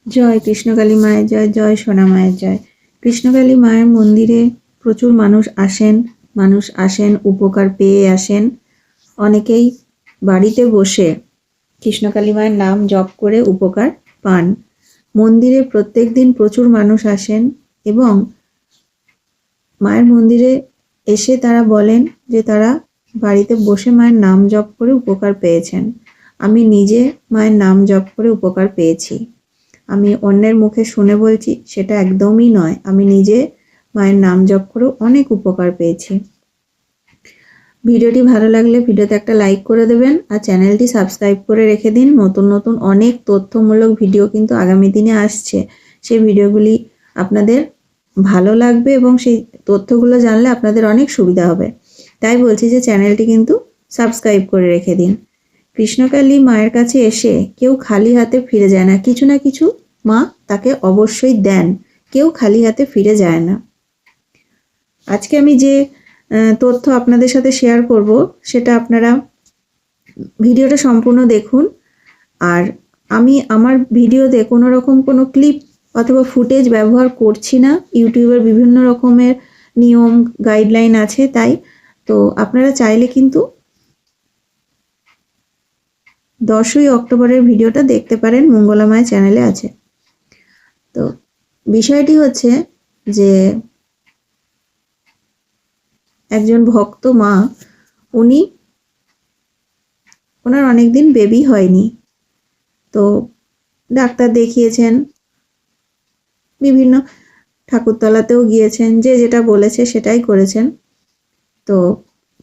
জয় কৃষ্ণকালী মায়ের জয়, জয় সোনা মায়ের জয়। কৃষ্ণকালী মায়ের মন্দিরে প্রচুর মানুষ আসেন উপকার পেয়ে আসেন। অনেকেই বাড়িতে বসে কৃষ্ণকালী মায়ের নাম জপ করে উপকার পান। মন্দিরে প্রত্যেক দিন প্রচুর মানুষ আসেন এবং মায়ের মন্দিরে এসে তারা বলেন যে তারা বাড়িতে বসে মায়ের নাম জপ করে উপকার পেয়েছেন। আমি নিজে মায়ের নাম জপ করে উপকার পেয়েছি। আমি অন্যের মুখে শুনে বলছি সেটা একদমই নয়, আমি নিজে মায়ের নাম জপ করে অনেক উপকার পেয়েছি। ভিডিওটি ভালো লাগলে ভিডিওতে একটা লাইক করে দেবেন আর চ্যানেলটি সাবস্ক্রাইব করে রেখে দিন। নতুন নতুন অনেক তথ্যমূলক ভিডিও কিন্তু আগামী দিনে আসছে, সেই ভিডিওগুলি আপনাদের ভালো লাগবে এবং সেই তথ্যগুলো জানলে আপনাদের অনেক সুবিধা হবে। তাই বলছি যে চ্যানেলটি কিন্তু সাবস্ক্রাইব করে রেখে দিন। কৃষ্ণকালী মায়ের কাছে এসে কেউ খালি হাতে ফিরে যায় না, কিছু না কিছু মা তাকে অবশ্যই দেন, কেউ খালি হাতে ফিরে যায় না। আজকে আমি যে তথ্য আপনাদের সাথে শেয়ার করব সেটা আপনারা ভিডিওটা সম্পূর্ণ দেখুন। আর আমি আমার ভিডিওতে কোনো রকম কোনো ক্লিপ অথবা ফুটেজ ব্যবহার করছি না, ইউটিউবের বিভিন্ন রকমের নিয়ম গাইডলাইন আছে, তাই তো আপনারা চাইলে কিন্তু 10ই অক্টোবরের ভিডিওটা দেখতে পারেন, মঙ্গলা মায়ের চ্যানেলে আছে। তো বিষয়টি হচ্ছে যে একজন ভক্ত মা, ওনার অনেকদিন বেবি হয়নি, তো ডাক্তার দেখিয়েছেন, বিভিন্ন ঠাকুরতলাতেও গিয়েছেন, যে যেটা বলেছে সেটাই করেছেন। তো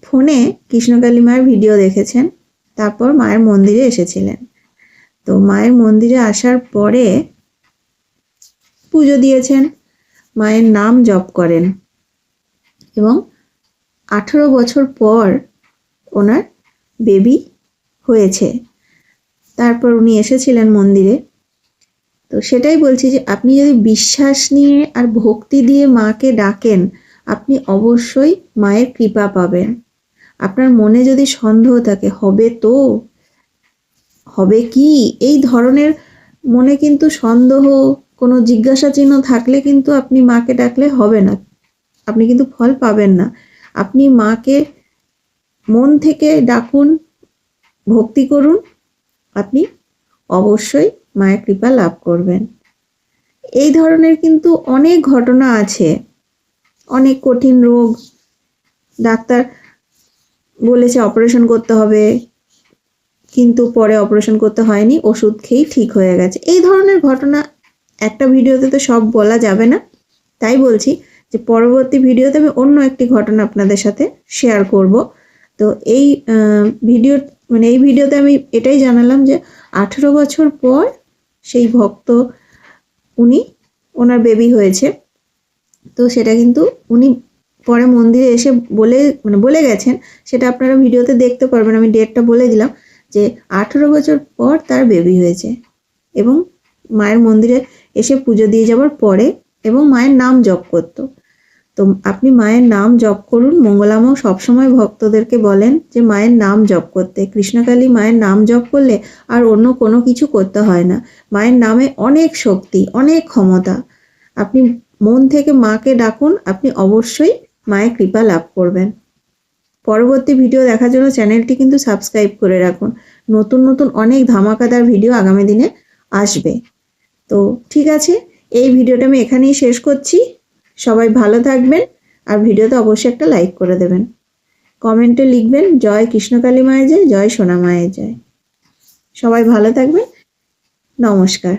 ফোনে কৃষ্ণকালী মায়ের ভিডিও দেখেছেন, তারপর মায়ের মন্দিরে এসেছিলেন। তো মায়ের মন্দিরে আসার পরে পুজো দিয়েছেন, মায়ের নাম জপ করেন এবং 18 বছর পর ওনার বেবি হয়েছে। তারপর উনি এসেছিলেন মন্দিরে। তো সেটাই বলছি যে আপনি যদি বিশ্বাস নিয়ে আর ভক্তি দিয়ে মাকে ডাকেন, আপনি অবশ্যই মায়ের কৃপা পাবেন। আপনার মনে যদি সন্দেহ থাকে হবে তো, হবে কি, এই ধরনের মনে কিন্তু সন্দেহ, কোনো জিজ্ঞাসা চিহ্ন থাকলে কিন্তু আপনি মাকে ডাকলে হবে না, আপনি কিন্তু ফল পাবেন না। আপনি মাকে মন থেকে ডাকুন, ভক্তি করুন, আপনি অবশ্যই মায়ের কৃপা লাভ করবেন। এই ধরনের কিন্তু অনেক ঘটনা আছে, অনেক কঠিন রোগ, ডাক্তার বলেছে অপারেশন করতে হবে, কিন্তু পরে অপারেশন করতে হয়নি, ওষুধ খেয়েই ঠিক হয়ে গেছে। এই ধরনের ঘটনা একটা ভিডিওতে তো সব বলা যাবে না, তাই বলছি যে পরবর্তী ভিডিওতে আমি অন্য একটি ঘটনা আপনাদের সাথে শেয়ার করব। তো এই ভিডিওতে আমি এটাই জানালাম যে 18 বছর পর সেই ভক্ত ওনার বেবি হয়েছে। তো সেটা কিন্তু উনি পরে মন্দিরে এসে বলে গেছেন, সেটা আপনারা ভিডিওতে দেখতে পারবেন। আমি ডেটটা বলে দিলাম যে 18 বছর পর তার বেবি হয়েছে এবং মায়ের মন্দিরে এসে পুজো দিয়ে যাওয়ার পরে, এবং মায়ের নাম জপ করত। তো আপনি মায়ের নাম জপ করুন। মঙ্গলামাও সবসময় ভক্তদেরকে বলেন যে মায়ের নাম জপ করতে। কৃষ্ণকালী মায়ের নাম জপ করলে আর অন্য কোনো কিছু করতে হয় না। মায়ের নামে অনেক শক্তি, অনেক ক্ষমতা। আপনি মন থেকে মাকে ডাকুন, আপনি অবশ্যই মায়ের কৃপা লাভ করবেন। পরবর্তী ভিডিও দেখার জন্য চ্যানেলটি কিন্তু সাবস্ক্রাইব করে রাখুন। নতুন নতুন অনেক ধামাকাদার ভিডিও আগামী দিনে আসবে। তো ঠিক আছে, এই ভিডিওটা আমি এখানেই শেষ করছি। সবাই ভালো থাকবেন আর ভিডিওতে অবশ্যই একটা লাইক করে দেবেন। কমেন্টে লিখবেন জয় কৃষ্ণকালী মায়ের জয়, জয় সোনা মায়ের জয়। সবাই ভালো থাকবেন। নমস্কার।